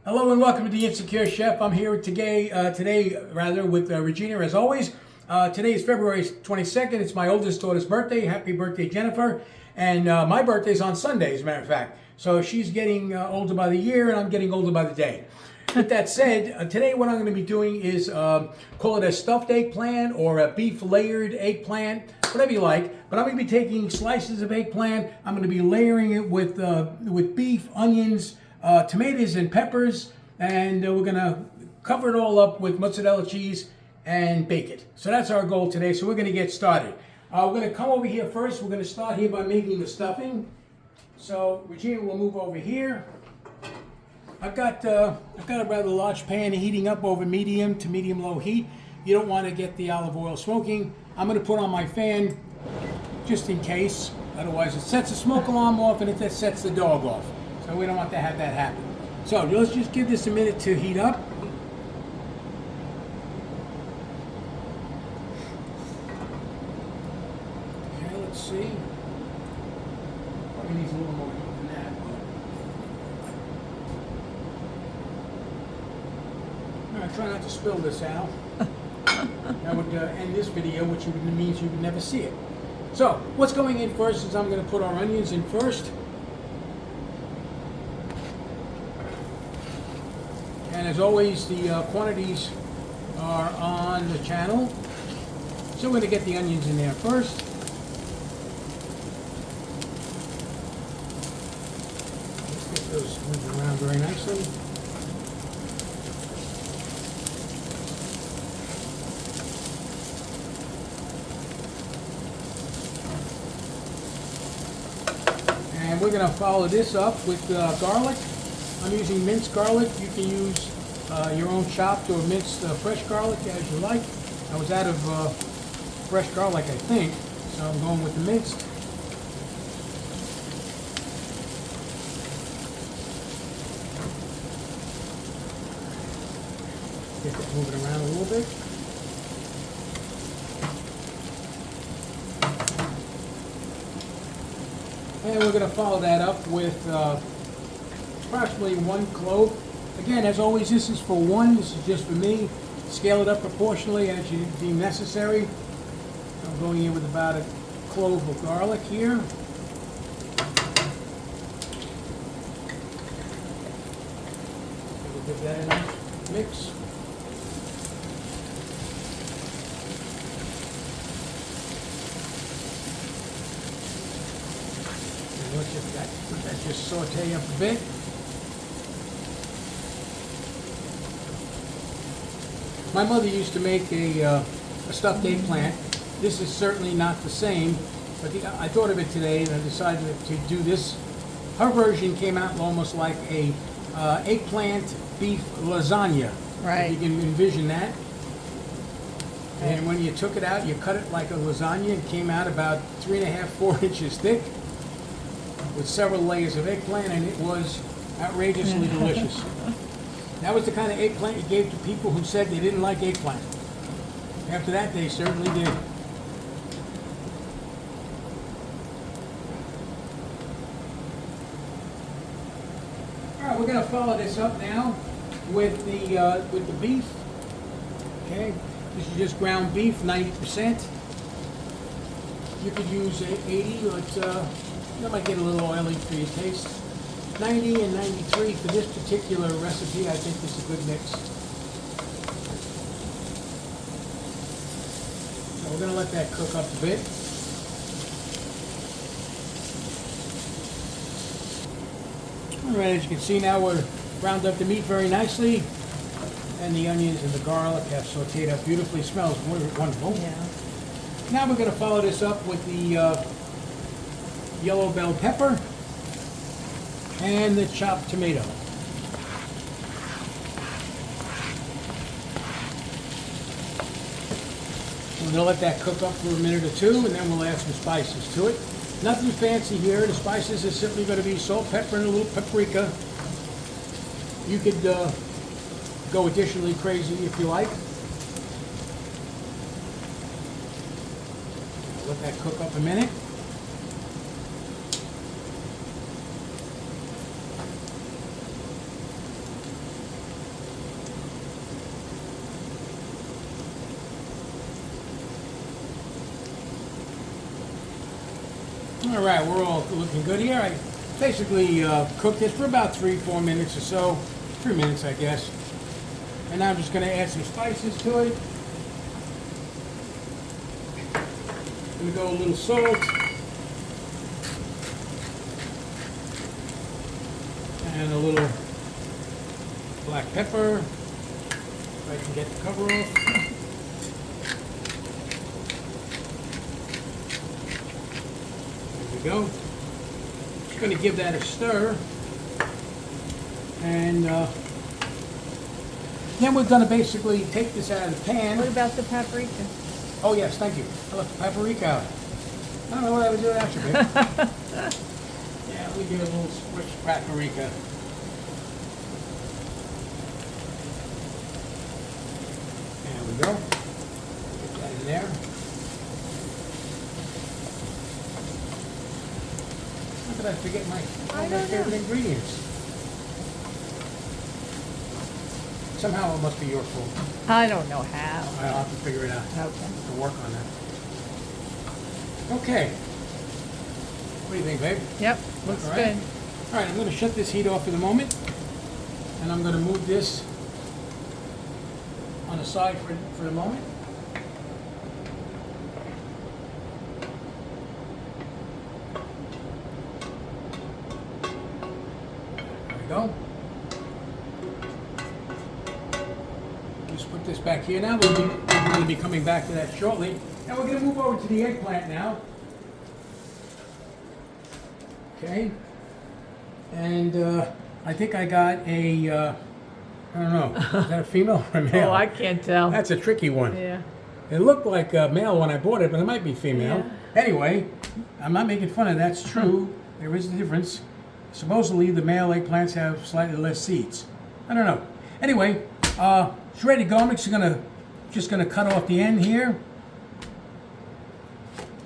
Hello and welcome to the Insecure Chef. I'm here today with Regina as always. Today is February 22nd. It's my oldest daughter's birthday. Happy birthday, Jennifer. And my birthday's on Sunday, as a matter of fact. So she's getting older by the year and I'm getting older by the day. With that said, today what I'm going to be doing is call it a stuffed eggplant or a beef layered eggplant, whatever you like. But I'm going to be taking slices of eggplant. I'm going to be layering it with beef, onions, tomatoes and peppers, and we're gonna cover it all up with mozzarella cheese and bake it. So that's our goal today. So we're gonna get started. We're gonna come over here first. We're gonna start here by making the stuffing. So Regina will move over here. I've got a rather large pan heating up over medium to medium low heat. You don't want to get the olive oil smoking. I'm gonna put on my fan just in case. Otherwise it sets the smoke alarm off and it sets the dog off. So we don't want to have that happen. So let's just give this a minute to heat up. Okay, let's see. Probably needs a little more heat than that. All right, try not to spill this out. That would end this video, which means you would never see it. So what's going in first is I'm going to put our onions in first. And as always, the quantities are on the channel. So we're going to get the onions in there first. Let's get those moving around very nicely. And we're going to follow this up with garlic. I'm using minced garlic. You can use your own chopped or minced fresh garlic as you like. I was out of fresh garlic, I think, so I'm going with the minced. Get that moving around a little bit. And we're going to follow that up with approximately 1 clove. Again, as always, this is for one. This is just for me. Scale it up proportionally as you deem necessary. I'm going in with about a clove of garlic here. We'll give that a nice mix. And let's just let that just saute up a bit. My mother used to make a stuffed eggplant. This is certainly not the same, but I thought of it today and I decided to do this. Her version came out almost like a eggplant beef lasagna. Right. If you can envision that. And when you took it out, you cut it like a lasagna. It came out about 3.5, 4 inches thick with several layers of eggplant, and it was outrageously delicious. That was the kind of eggplant you gave to people who said they didn't like eggplant. After that, they certainly did. All right, we're going to follow this up now with the beef. Okay, this is just ground beef, 90%. You could use 80, but that might get a little oily for your taste. 90 and 93 for this particular recipe. I think this is a good mix. So we're going to let that cook up a bit. All right, as you can see now we're browned up the meat very nicely, and the onions and the garlic have sauteed up beautifully. Smells wonderful. Yeah. Now we're going to follow this up with the yellow bell pepper and the chopped tomato. We're going to let that cook up for a minute or two, and then we'll add some spices to it. Nothing fancy here. The spices are simply going to be salt, pepper, and a little paprika. You could go additionally crazy if you like. Let that cook up a minute. All right, we're all looking good here. I basically cooked this for about 3-4 minutes or so. 3 minutes, I guess. And now I'm just going to add some spices to it. I'm going to go a little salt. And a little black pepper. If I can get the cover off. There we go. Just going to give that a stir. And then we're going to basically take this out of the pan. What about the paprika? Oh yes, thank you. I left the paprika out. I don't know what I would do without you, babe. Yeah, let me give it a little switch paprika. There we go. Get that in there. How could I forget my favorite ingredients? Somehow it must be your fault. I don't know how. I'll have to figure it out. Okay. To work on that. Okay. What do you think, babe? Yep, looks All right. good. All right, I'm going to shut this heat off for the moment, and I'm going to move this on the side for the moment. There we go. Just put this back here now. We're going to be coming back to that shortly. Now we're going to move over to the eggplant now. Okay. And I think I got a, I don't know, is that a female or a male? Oh, I can't tell. That's a tricky one. Yeah. It looked like a male when I bought it, but it might be female. Yeah. Anyway, I'm not making fun of that. That's true. There is a difference. Supposedly, the male eggplants have slightly less seeds. I don't know. Anyway, it's ready to go. I'm just gonna cut off the end here,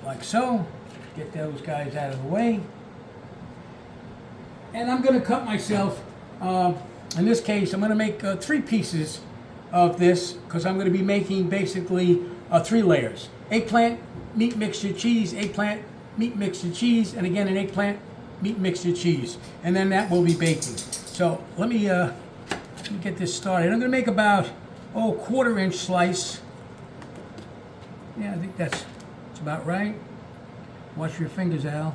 like so. Get those guys out of the way. And I'm going to cut myself, in this case, I'm going to make 3 pieces of this because I'm going to be making basically 3 layers. Eggplant, meat mixture, cheese, eggplant, meat mixture, cheese, and again an eggplant, meat mixture, cheese. And then that will be baking. So let me get this started. I'm going to make about, 1/4 inch slice. Yeah, I think that's about right. Wash your fingers, Al.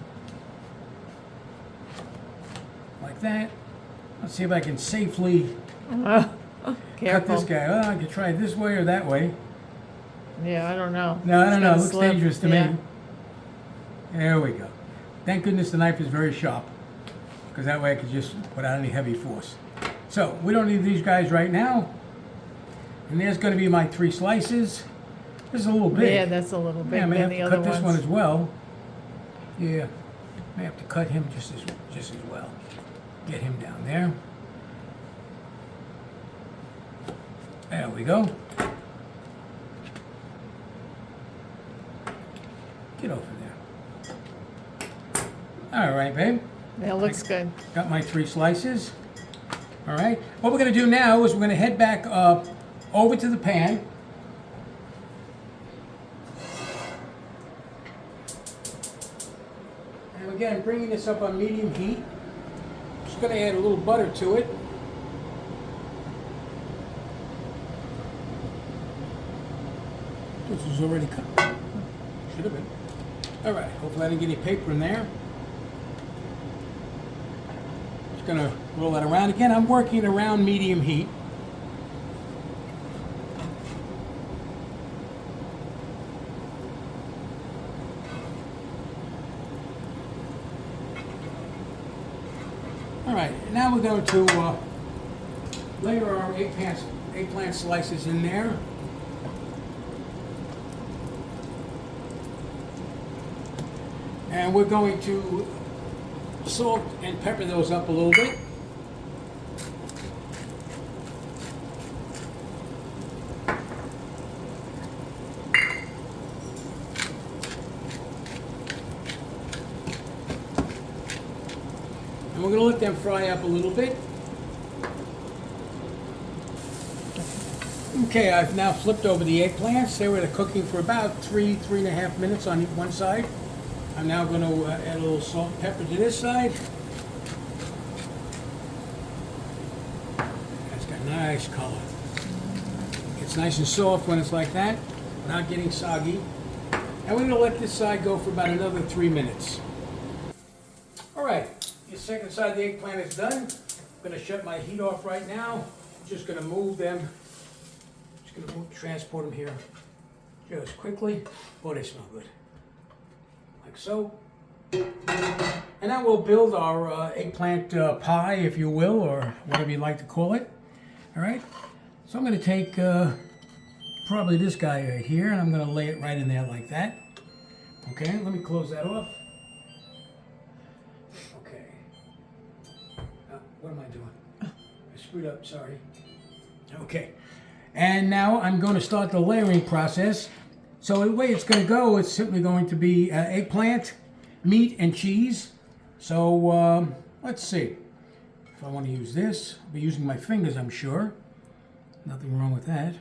Like that. Let's see if I can safely cut Careful. this guy. Oh, I could try it this way or that way. Yeah, I don't know. No, I don't know. It gonna looks slip. dangerous to Yeah. me. There we go. Thank goodness the knife is very sharp, because that way I could just without any heavy force. So we don't need these guys right now. And there's going to be my 3 slices. This is a little big. Yeah, that's a little big Yeah, I may than have the to other cut this ones. one as well. Yeah, may have to cut him just as well. Get him down there. There we go. Get over there. All right, babe. That looks good. Got my 3 slices. All right. What we're going to do now is we're going to head back over to the pan. And again, bringing this up on medium heat. Just going to add a little butter to it. This is already cut. Should have been. All right. Hopefully I didn't get any paper in there. Just going to roll that around. Again, I'm working around medium heat. All right, now we're going to layer our eggplant slices in there. And we're going to salt and pepper those up a little bit. And we're going to let them fry up a little bit. Okay, I've now flipped over the eggplants. They were cooking for about 3.5 minutes on one side. I'm now going to add a little salt and pepper to this side. It's got nice color. It's nice and soft when it's like that, not getting soggy. And we're going to let this side go for about another 3 minutes. All right, the second side of the eggplant is done. I'm going to shut my heat off right now. I'm just going to move them. Just going to transport them here just quickly. Boy, they smell good. Like so. And now we'll build our eggplant pie, if you will, or whatever you like to call it. All right. So I'm going to take probably this guy right here, and I'm going to lay it right in there like that. Okay, let me close that off. Okay. What am I doing? I screwed up, sorry. Okay. And now I'm going to start the layering process. So the way it's going to go, it's simply going to be eggplant, meat, and cheese. So let's see. If I want to use this, I'll be using my fingers, I'm sure. Nothing wrong with that.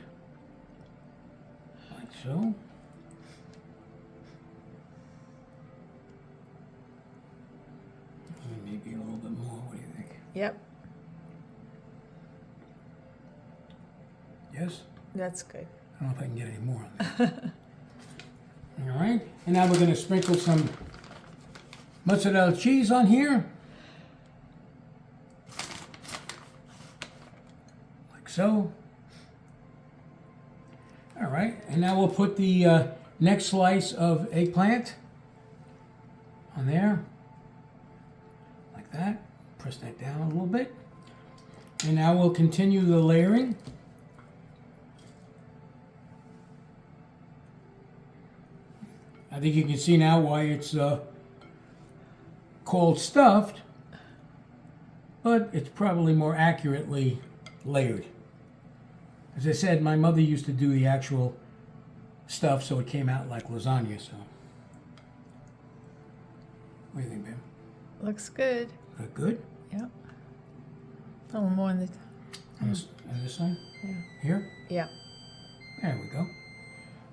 Like so. Maybe a little bit more. What do you think? Yep, Yes? that's good. I don't know if I can get any more on that. All right. And now we're going to sprinkle some mozzarella cheese on here. Like so. All right. And now we'll put the next slice of eggplant on there. Like that. Press that down a little bit. And now we'll continue the layering. I think you can see now why it's called stuffed, but it's probably more accurately layered. As I said, my mother used to do the actual stuff, so it came out like lasagna. So, what do you think, babe? Looks good. That good? Yep. A little more on the. On this side? Yeah. Here? Yeah. There we go.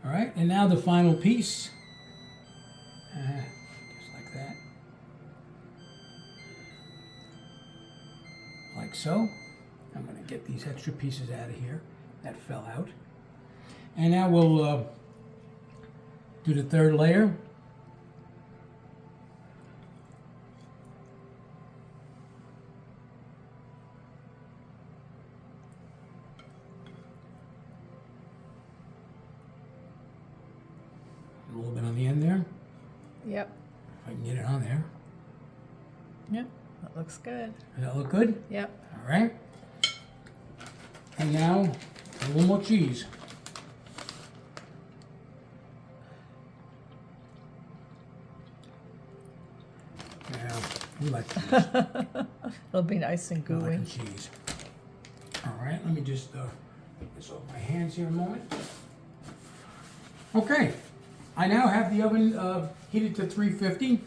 All right, and now the final piece. Just like that. Like so. I'm going to get these extra pieces out of here that fell out. And now we'll do the third layer. A little bit on the end there. Yep. If I can get it on there. Yep. That looks good. Does that look good? Yep. All right. And now a little more cheese. Yeah, we like cheese. It'll be nice and We like gooey. the cheese. All right, let me just get this off my hands here a moment. Okay, I now have the oven heated to 350,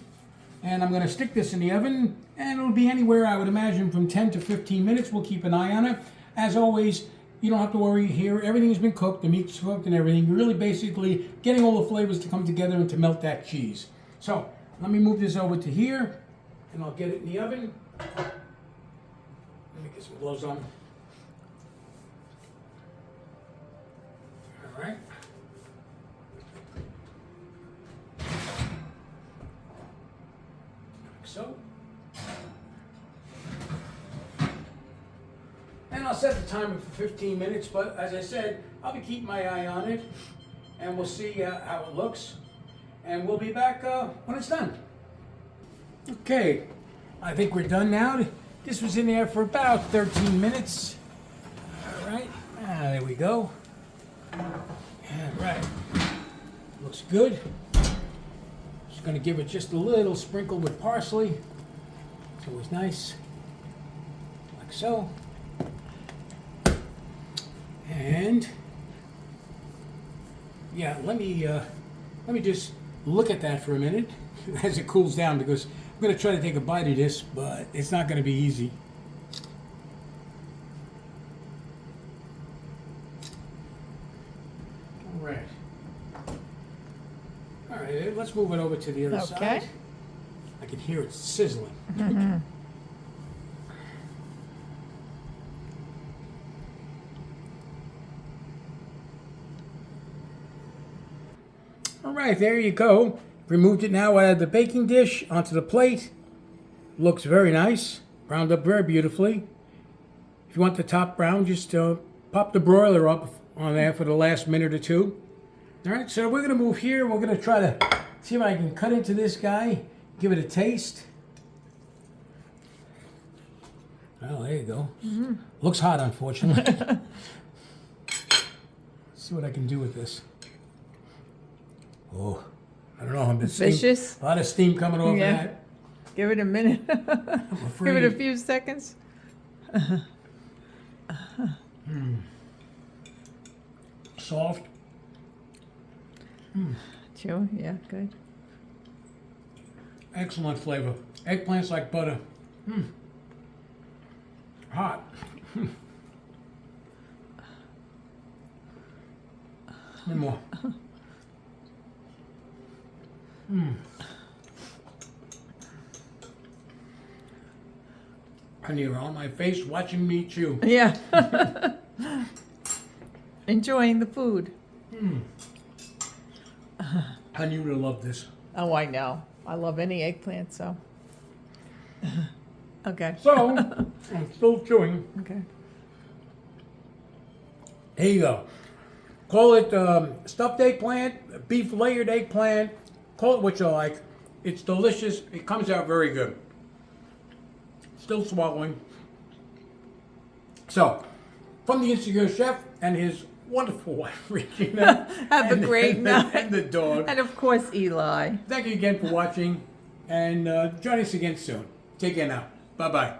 and I'm going to stick this in the oven, and it'll be anywhere, I would imagine, from 10 to 15 minutes. We'll keep an eye on it. As always, you don't have to worry here. Everything's been cooked, the meat's cooked and everything. You're really basically getting all the flavors to come together and to melt that cheese. So, let me move this over to here, and I'll get it in the oven. Let me get some gloves on. All right. Like so. And I'll set the timer for 15 minutes, but as I said, I'll be keeping my eye on it, and we'll see how it looks. And we'll be back when it's done. Okay, I think we're done now. This was in there for about 13 minutes. All right, there we go. All right, looks good. Just gonna give it just a little sprinkle with parsley. It's always nice, like so. And yeah, let me just look at that for a minute as it cools down, because I'm going to try to take a bite of this, but it's not going to be easy. All right. All right, it let's move it over to the other Okay. side. I can hear it sizzling. All right, there you go. Removed it now out of the baking dish onto the plate. Looks very nice. Browned up very beautifully. If you want the top brown, just pop the broiler up on there for the last minute or two. All right, so we're going to move here. We're going to try to see if I can cut into this guy, give it a taste. Oh, there you go. Looks hot, unfortunately. Let's see what I can do with this. Oh, I don't know. I'm just Vicious. a lot of steam coming off Yeah. that. Give it a minute. I'm afraid. Give it a few seconds. Soft. Chew. Yeah, good. Excellent flavor. Eggplant's like butter. Hot. One more. And you're on my face watching me chew. Yeah. Enjoying the food. I knew you'd love this. Oh, I know. I love any eggplant, so. Okay. So, I'm still chewing. Okay. Here you go. Call it stuffed eggplant, beef layered eggplant. Call it what you like. It's delicious. It comes out very good. Still swallowing. So, from the Insecure Chef and his wonderful wife, Regina. Have a great night. And the dog. And of course, Eli. Thank you again for watching. And join us again soon. Take care now. Bye-bye.